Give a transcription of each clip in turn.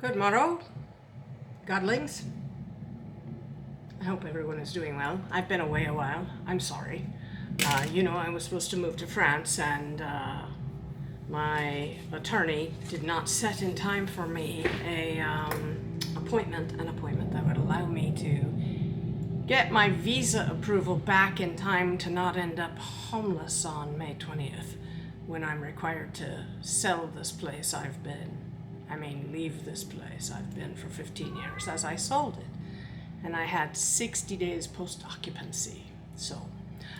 Good morrow, godlings. I hope everyone is doing well. I've been away a while. I'm sorry. I was supposed to move to France, and my attorney did not set in time for me an appointment that would allow me to get my visa approval back in time to not end up homeless on May 20th, when I'm required to sell this place leave this place I've been for 15 years, as I sold it. And I had 60 days post-occupancy. So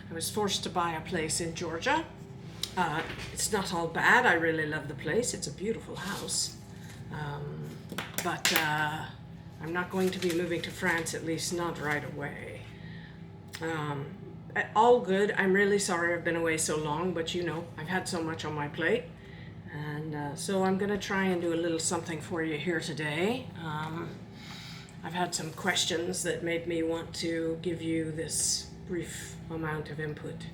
I was forced to buy a place in Georgia. It's not all bad. I really love the place. It's a beautiful house. But I'm not going to be moving to France, at least not right away. All good. I'm really sorry I've been away so long, but I've had so much on my plate. And so I'm going to try and do a little something for you here today. I've had some questions that made me want to give you this brief amount of input.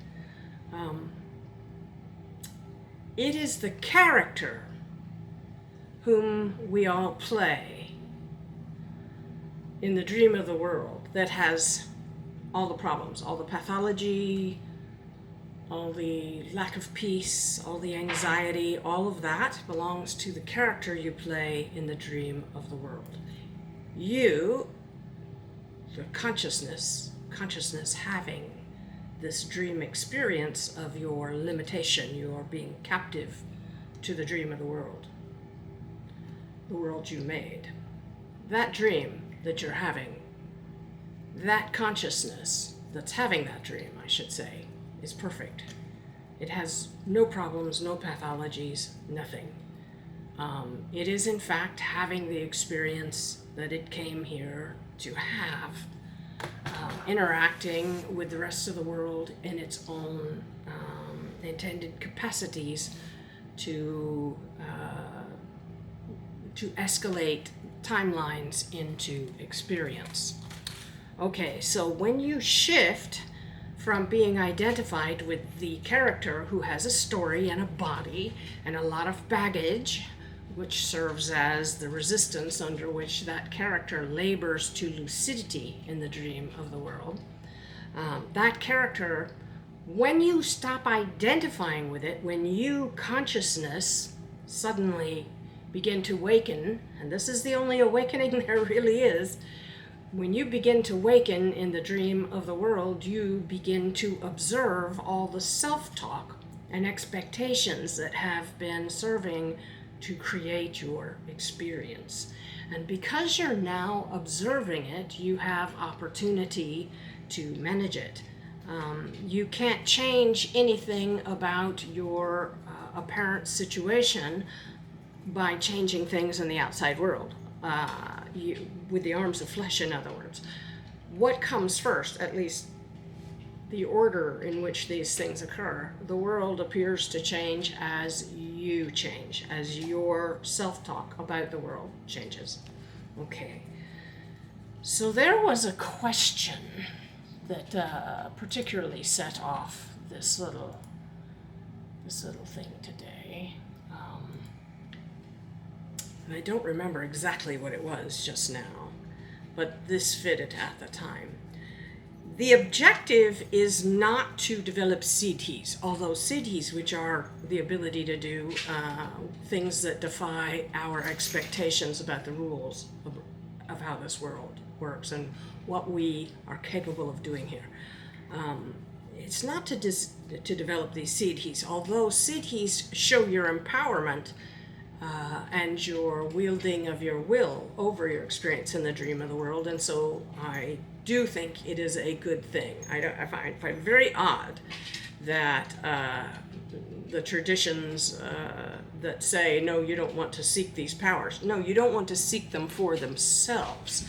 It is the character whom we all play in the dream of the world that has all the problems, all the pathology, all the lack of peace, all the anxiety. All of that belongs to the character you play in the dream of the world. You, the consciousness having this dream experience of your limitation, you are being captive to the dream of the world you made. That dream that you're having, that consciousness that's having that dream, I should say, is perfect. It has no problems, no pathologies, nothing. It is in fact having the experience that it came here to have, interacting with the rest of the world in its own intended capacities to escalate timelines into experience. Okay, so when you shift from being identified with the character who has a story and a body and a lot of baggage, which serves as the resistance under which that character labors to lucidity in the dream of the world, that character, when you stop identifying with it, when you, consciousness, suddenly begin to waken, and this is the only awakening there really is, when you begin to waken in the dream of the world, you begin to observe all the self-talk and expectations that have been serving to create your experience. And because you're now observing it, you have opportunity to manage it. You can't change anything about your apparent situation by changing things in the outside world. With the arms of flesh, in other words. What comes first, at least the order in which these things occur? The world appears to change as you change, as your self-talk about the world changes. Okay. So there was a question that particularly set off this little thing today. And I don't remember exactly what it was just now, but this fit it at the time. The objective is not to develop siddhis, although siddhis, which are the ability to do things that defy our expectations about the rules of how this world works and what we are capable of doing here. It's not to develop these siddhis, although siddhis show your empowerment and your wielding of your will over your experience in the dream of the world. And so I do think it is a good thing. I find very odd that the traditions that say, no, you don't want to seek these powers. No, you don't want to seek them for themselves,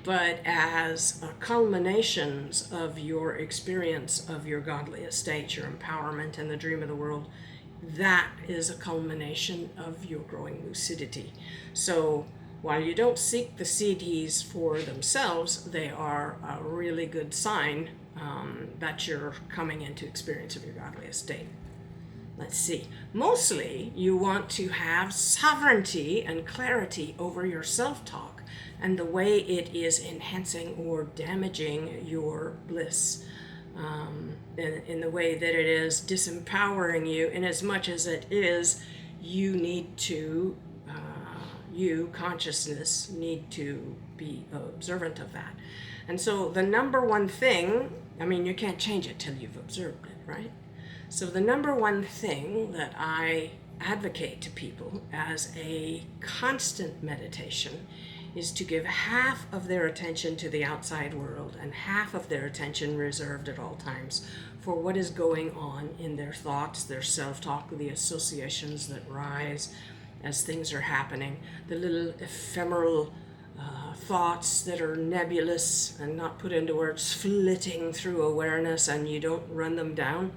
but as culminations of your experience of your godly estate, your empowerment in the dream of the world. That is a culmination of your growing lucidity. So while you don't seek the siddhis for themselves, they are a really good sign that you're coming into experience of your godly estate. let's see, mostly you want to have sovereignty and clarity over your self-talk and the way it is enhancing or damaging your bliss, in the way that it is disempowering you, in as much as it is, you need to, you, consciousness, need to be observant of that. And so the number one thing, I mean, you can't change it till you've observed it, right? So the number one thing that I advocate to people as a constant meditation is to give half of their attention to the outside world and half of their attention reserved at all times for what is going on in their thoughts, their self-talk, the associations that rise as things are happening, the little ephemeral thoughts that are nebulous and not put into words, flitting through awareness, and you don't run them down.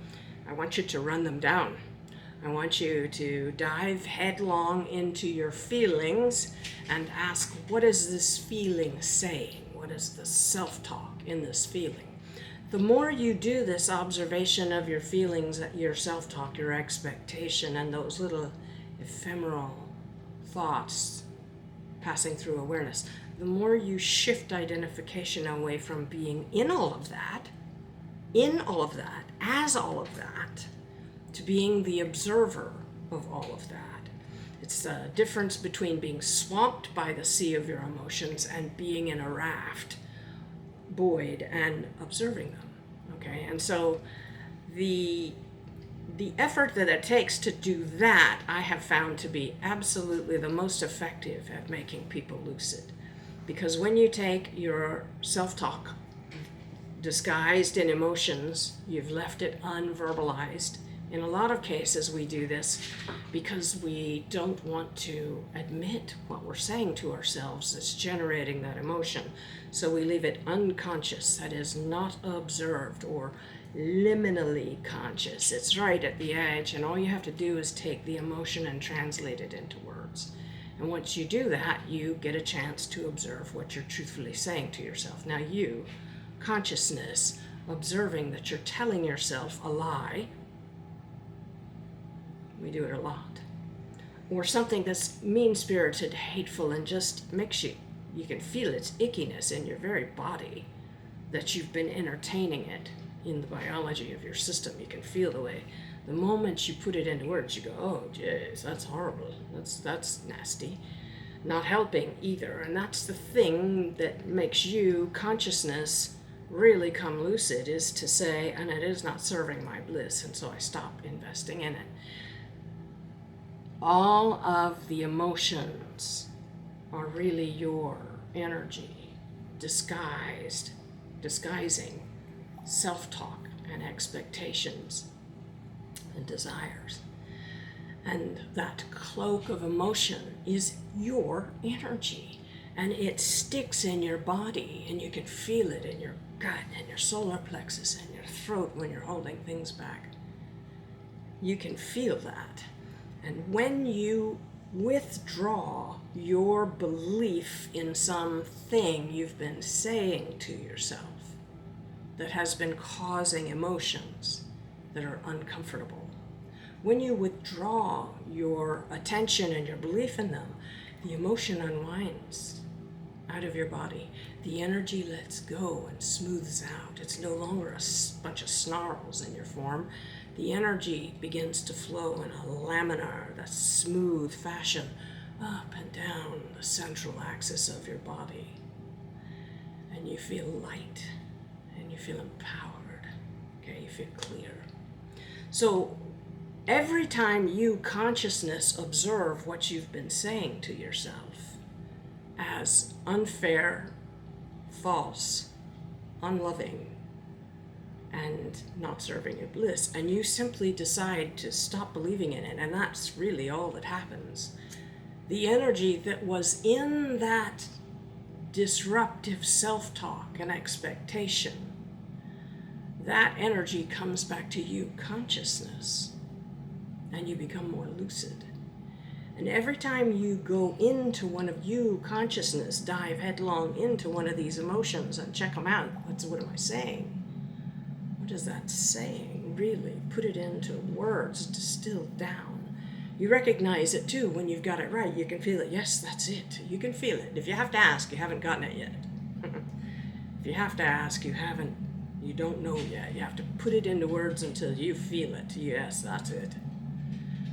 I want you to run them down. I want you to dive headlong into your feelings and ask, what is this feeling saying? What is the self-talk in this feeling? The more you do this observation of your feelings, your self-talk, your expectation, and those little ephemeral thoughts passing through awareness, the more you shift identification away from being in all of that, as all of that, to being the observer of all of that. It's the difference between being swamped by the sea of your emotions and being in a raft, buoyed and observing them. Okay, and so the effort that it takes to do that, I have found to be absolutely the most effective at making people lucid. Because when you take your self-talk disguised in emotions, you've left it unverbalized. In a lot of cases, we do this because we don't want to admit what we're saying to ourselves that's generating that emotion. So we leave it unconscious, that is, not observed, or liminally conscious. It's right at the edge, and all you have to do is take the emotion and translate it into words. And once you do that, you get a chance to observe what you're truthfully saying to yourself. Now you, consciousness, observing that you're telling yourself a lie, we do it a lot, or something that's mean-spirited, hateful, and just makes you can feel its ickiness in your very body, that you've been entertaining it in the biology of your system. You can feel the way, the moment you put it into words, you go, oh, jeez, that's horrible, that's nasty, not helping either. And that's the thing that makes you, consciousness, really come lucid, is to say, and it is not serving my bliss, and so I stop investing in it. All of the emotions are really your energy disguising self-talk and expectations and desires. And that cloak of emotion is your energy, and it sticks in your body, and you can feel it in your gut and your solar plexus and your throat when you're holding things back. You can feel that. And when you withdraw your belief in something you've been saying to yourself that has been causing emotions that are uncomfortable, when you withdraw your attention and your belief in them, the emotion unwinds out of your body. The energy lets go and smooths out. It's no longer a bunch of snarls in your form. The energy begins to flow in a laminar, that smooth fashion, up and down the central axis of your body. And you feel light, and you feel empowered. Okay, you feel clear. So every time you, consciousness, observe what you've been saying to yourself as unfair, false, unloving, and not serving your bliss, and you simply decide to stop believing in it, and that's really all that happens. The energy that was in that disruptive self-talk and expectation, that energy comes back to you, consciousness, and you become more lucid. And every time you go into one of you, consciousness, dive headlong into one of these emotions and check them out. What am I saying? What is that saying? really put it into words, distilled down. You recognize it too when you've got it right. You can feel it. Yes, that's it. You can feel it. If you have to ask, you haven't gotten it yet. If you have to ask, you don't know yet. You have to put it into words until you feel it. Yes, that's it.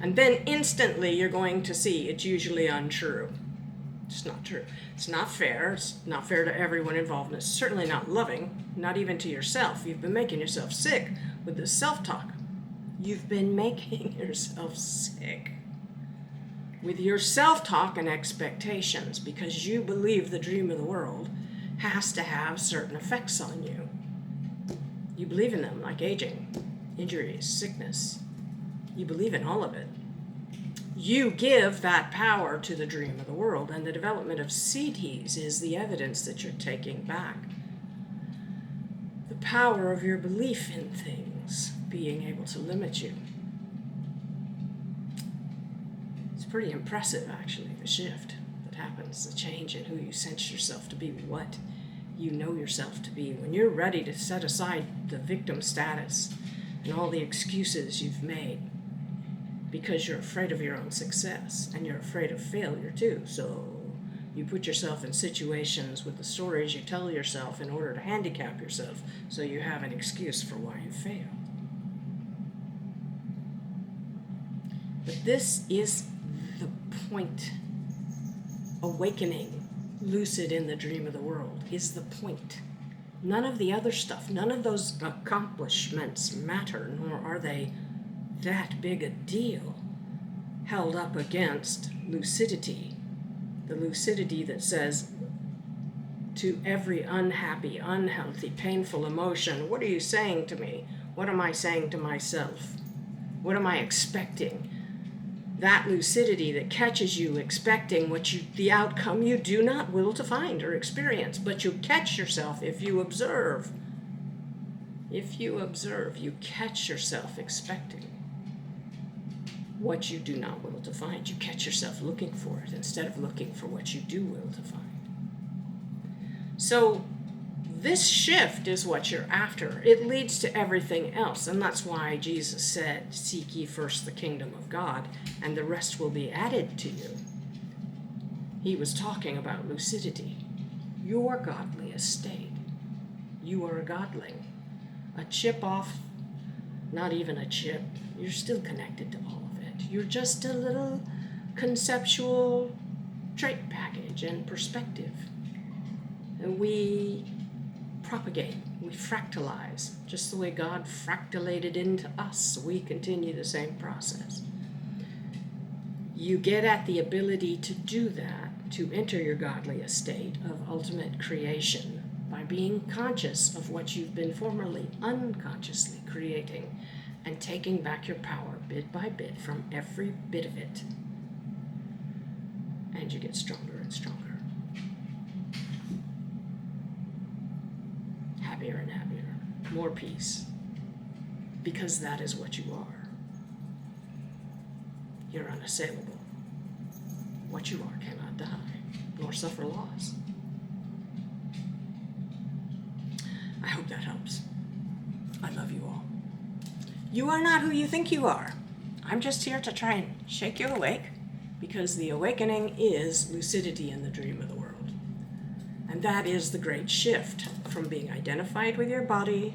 And then instantly you're going to see it's usually untrue. It's not true. It's not fair. It's not fair to everyone involved. And it's certainly not loving, not even to yourself. You've been making yourself sick with this self-talk. You've been making yourself sick with your self-talk and expectations because you believe the dream of the world has to have certain effects on you. You believe in them, like aging, injuries, sickness. You believe in all of it. You give that power to the dream of the world, and the development of CDs is the evidence that you're taking back. The power of your belief in things being able to limit you. It's pretty impressive, actually, the shift that happens, the change in who you sense yourself to be, what you know yourself to be. When you're ready to set aside the victim status and all the excuses you've made, because you're afraid of your own success and you're afraid of failure too. So you put yourself in situations with the stories you tell yourself in order to handicap yourself so you have an excuse for why you failed. But this is the point. Awakening, lucid in the dream of the world, is the point. None of the other stuff, none of those accomplishments matter, nor are they that big a deal held up against lucidity, the lucidity that says to every unhappy, unhealthy, painful emotion, what are you saying to me? What am I saying to myself? What am I expecting? That lucidity that catches you expecting the outcome you do not will to find or experience, but you catch yourself if you observe. If you observe, you catch yourself expecting what you do not will to find. You catch yourself looking for it instead of looking for what you do will to find. So this shift is what you're after. It leads to everything else, and that's why Jesus said, seek ye first the kingdom of God, and the rest will be added to you. He was talking about lucidity, your godly estate. You are a godling. A chip off, not even a chip. You're still connected to all of it. You're just a little conceptual trait package and perspective. And we propagate, we fractalize, just the way God fractalated into us. We continue the same process. You get at the ability to do that, to enter your godly estate of ultimate creation by being conscious of what you've been formerly unconsciously creating and taking back your power bit by bit from every bit of it. And you get stronger and stronger. Happier and happier. More peace. Because that is what you are. You're unassailable. What you are cannot die, nor suffer loss. I hope that helps. I love you all. You are not who you think you are. I'm just here to try and shake you awake, because the awakening is lucidity in the dream of the world. And that is the great shift from being identified with your body,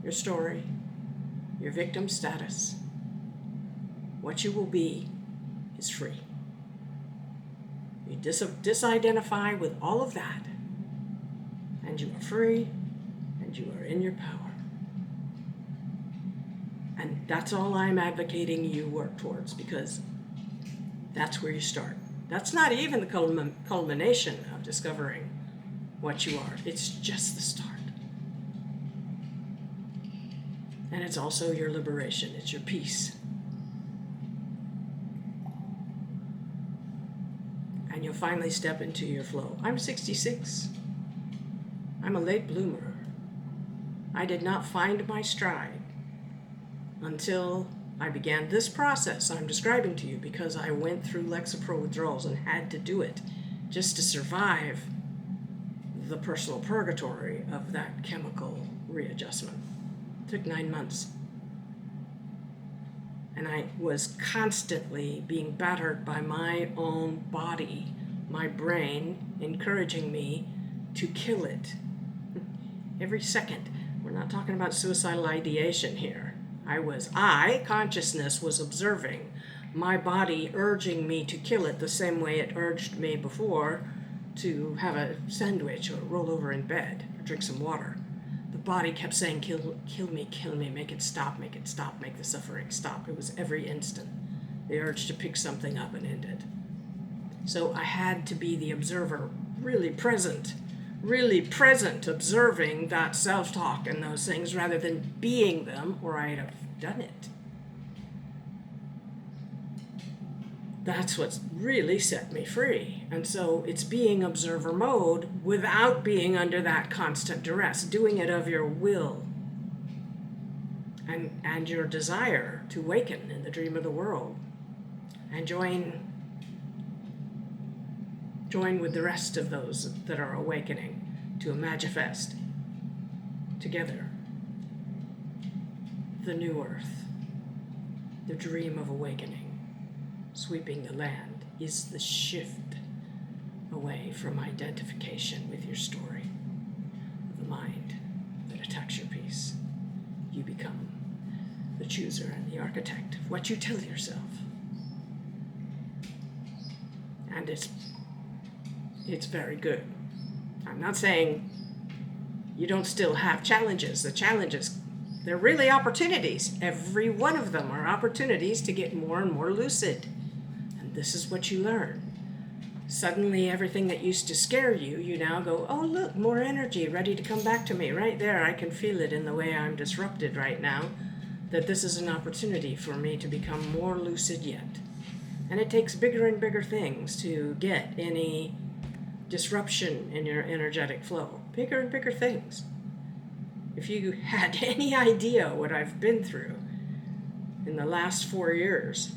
your story, your victim status. What you will be is free. You disidentify with all of that, and you are free, and you are in your power. And that's all I'm advocating you work towards, because that's where you start. That's not even the culmination of discovering what you are. It's just the start. And it's also your liberation. It's your peace. And you'll finally step into your flow. I'm 66. I'm a late bloomer. I did not find my stride until I began this process I'm describing to you, because I went through Lexapro withdrawals and had to do it just to survive the personal purgatory of that chemical readjustment. It took 9 months. And I was constantly being battered by my own body, my brain, encouraging me to kill it. Every second. We're not talking about suicidal ideation here. Consciousness was observing my body urging me to kill it the same way it urged me before to have a sandwich or roll over in bed or drink some water. The body kept saying, kill me, make it stop, make the suffering stop. It was every instant. The urge to pick something up and end it. So I had to be the observer, really present, observing that self-talk and those things rather than being them, or I'd have done it. That's what's really set me free. And so it's being observer mode without being under that constant duress, doing it of your will and your desire to awaken in the dream of the world and join with the rest of those that are awakening to imagifest together the new earth, the dream of awakening. Sweeping the land is the shift away from identification with your story of the mind that attacks your peace. You become the chooser and the architect of what you tell yourself. And it's very good. I'm not saying you don't still have challenges. The challenges, they're really opportunities. Every one of them are opportunities to get more and more lucid. This is what you learn. Suddenly everything that used to scare you, you now go, oh look, more energy ready to come back to me. Right there, I can feel it in the way I'm disrupted right now, that this is an opportunity for me to become more lucid yet. And it takes bigger and bigger things to get any disruption in your energetic flow. Bigger and bigger things. If you had any idea what I've been through in the last 4 years,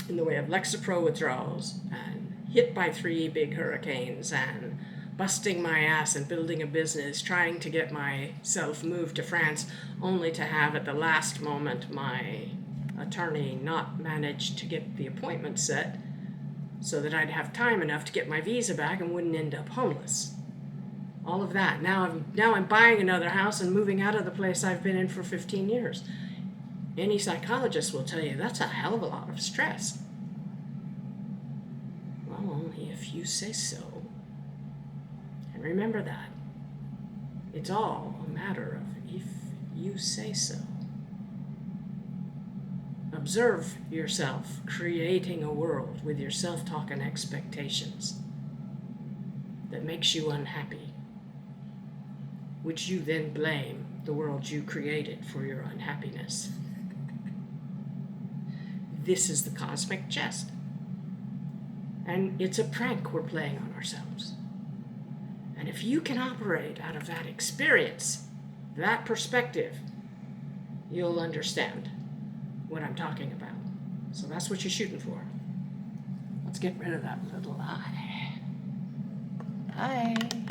in the way of Lexapro withdrawals and hit by 3 big hurricanes and busting my ass and building a business, trying to get myself moved to France, only to have at the last moment my attorney not manage to get the appointment set so that I'd have time enough to get my visa back and wouldn't end up homeless. All of that. Now I'm buying another house and moving out of the place I've been in for 15 years. Any psychologist will tell you that's a hell of a lot of stress. Well, only if you say so. And remember that. It's all a matter of if you say so. Observe yourself creating a world with your self-talk and expectations that makes you unhappy, which you then blame the world you created for your unhappiness. This is the cosmic chess. And it's a prank we're playing on ourselves. And if you can operate out of that experience, that perspective, you'll understand what I'm talking about. So that's what you're shooting for. Let's get rid of that little eye. Bye.